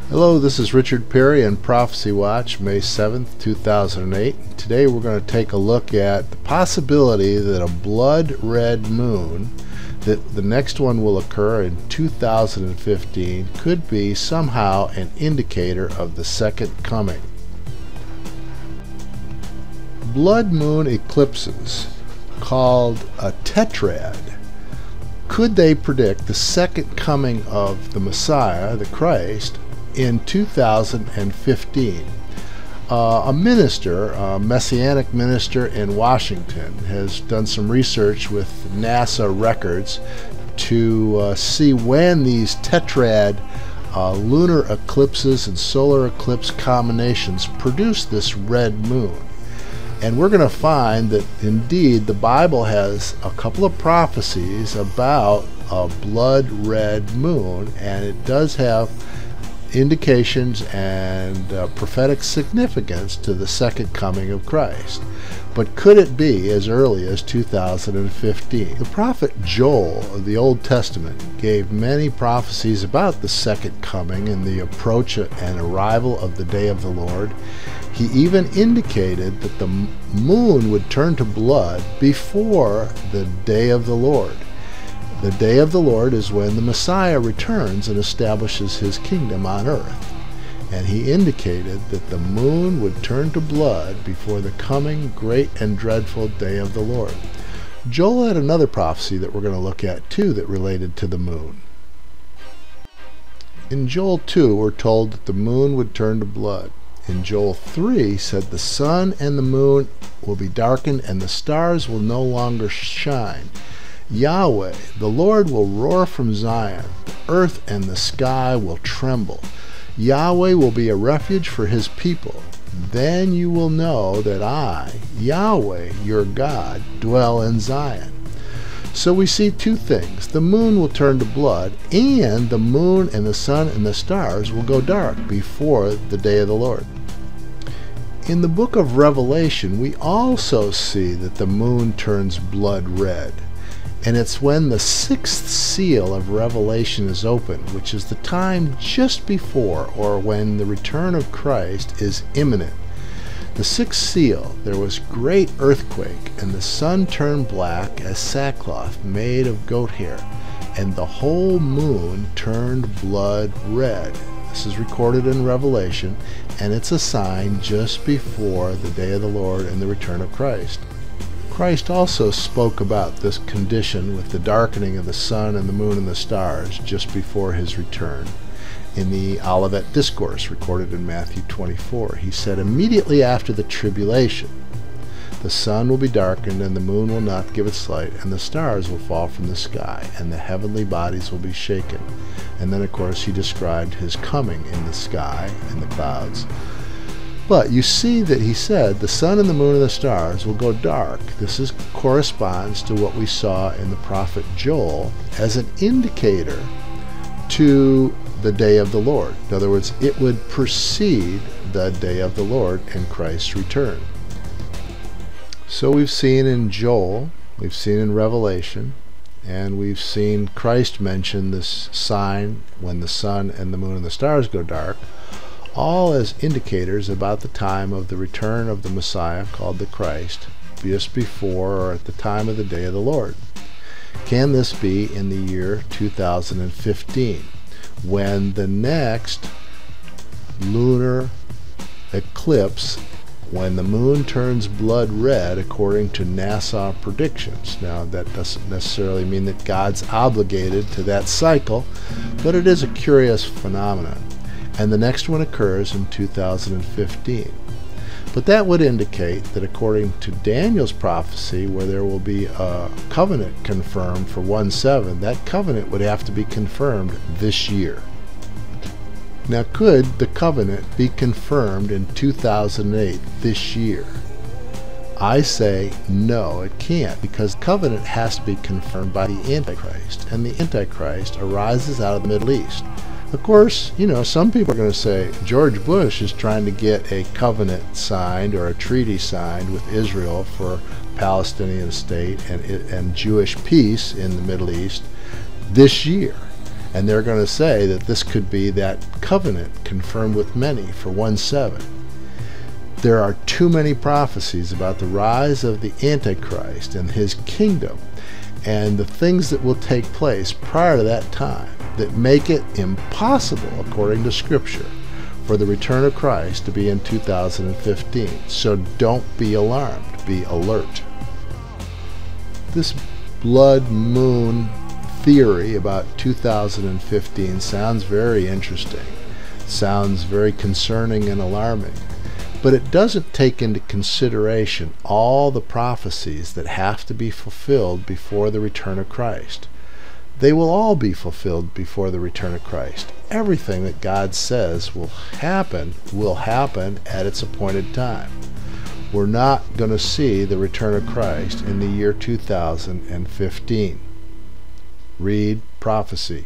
Hello, this is Richard Perry in Prophecy Watch, May 7th, 2008. Today we're going to take a look at the possibility that a blood red moon, that the next one will occur in 2015, could be somehow an indicator of the second coming. Blood moon eclipses, called a Tetrad, could they predict the second coming of the Messiah, the Christ, in 2015. A minister, a messianic minister in Washington, has done some research with NASA records to see when these Tetrad lunar eclipses and solar eclipse combinations produce this red moon. And we're going to find that indeed the Bible has a couple of prophecies about a blood red moon, and it does have indications and prophetic significance to the second coming of Christ. But could it be as early as 2015? The prophet Joel of the Old Testament gave many prophecies about the second coming and the approach and arrival of the day of the Lord. He even indicated that the moon would turn to blood before the day of the Lord. The day of the Lord is when the Messiah returns and establishes his kingdom on earth. And he indicated that the moon would turn to blood before the coming great and dreadful day of the Lord. Joel had another prophecy that we're going to look at too that related to the moon. In Joel 2, we're told that the moon would turn to blood. In Joel 3 said the sun and the moon will be darkened and the stars will no longer shine. Yahweh, the Lord, will roar from Zion. The earth and the sky will tremble. Yahweh will be a refuge for his people. Then you will know that I, Yahweh, your God, dwell in Zion. So we see two things. The moon will turn to blood, and the moon and the sun and the stars will go dark before the day of the Lord. In the book of Revelation, we also see that the moon turns blood red. And it's when the sixth seal of Revelation is opened, which is the time just before or when the return of Christ is imminent. The sixth seal, there was great earthquake, and the sun turned black as sackcloth made of goat hair, and the whole moon turned blood red. This is recorded in Revelation, and it's a sign just before the day of the Lord and the return of Christ. Christ also spoke about this condition with the darkening of the sun and the moon and the stars just before his return. In the Olivet Discourse recorded in Matthew 24, he said, immediately after the tribulation, the sun will be darkened and the moon will not give its light, and the stars will fall from the sky, and the heavenly bodies will be shaken. And then, of course, he described his coming in the sky, in the clouds. But you see that he said the sun and the moon and the stars will go dark. This corresponds to what we saw in the prophet Joel as an indicator to the day of the Lord. In other words, it would precede the day of the Lord and Christ's return. So we've seen in Joel, we've seen in Revelation, and we've seen Christ mention this sign when the sun and the moon and the stars go dark, all as indicators about the time of the return of the Messiah, called the Christ, just before or at the time of the day of the Lord. Can this be in the year 2015, when the next lunar eclipse, when the moon turns blood red according to NASA predictions? Now, that doesn't necessarily mean that God's obligated to that cycle, but it is a curious phenomenon. And the next one occurs in 2015. But that would indicate that according to Daniel's prophecy, where there will be a covenant confirmed for 1/7, that covenant would have to be confirmed this year. Now, could the covenant be confirmed in 2008, this year? I say no, it can't, because the covenant has to be confirmed by the Antichrist, and the Antichrist arises out of the Middle East. Of course, some people are going to say George Bush is trying to get a covenant signed or a treaty signed with Israel for Palestinian state and Jewish peace in the Middle East this year. And they're going to say that this could be that covenant confirmed with many for 1:7. There are too many prophecies about the rise of the Antichrist and his kingdom and the things that will take place prior to that time that make it impossible, according to Scripture, for the return of Christ to be in 2015. So don't be alarmed. Be alert. This blood moon theory about 2015 sounds very interesting. Sounds very concerning and alarming. But it doesn't take into consideration all the prophecies that have to be fulfilled before the return of Christ. They will all be fulfilled before the return of Christ. Everything that God says will happen at its appointed time. We're not going to see the return of Christ in the year 2015. Read prophecy.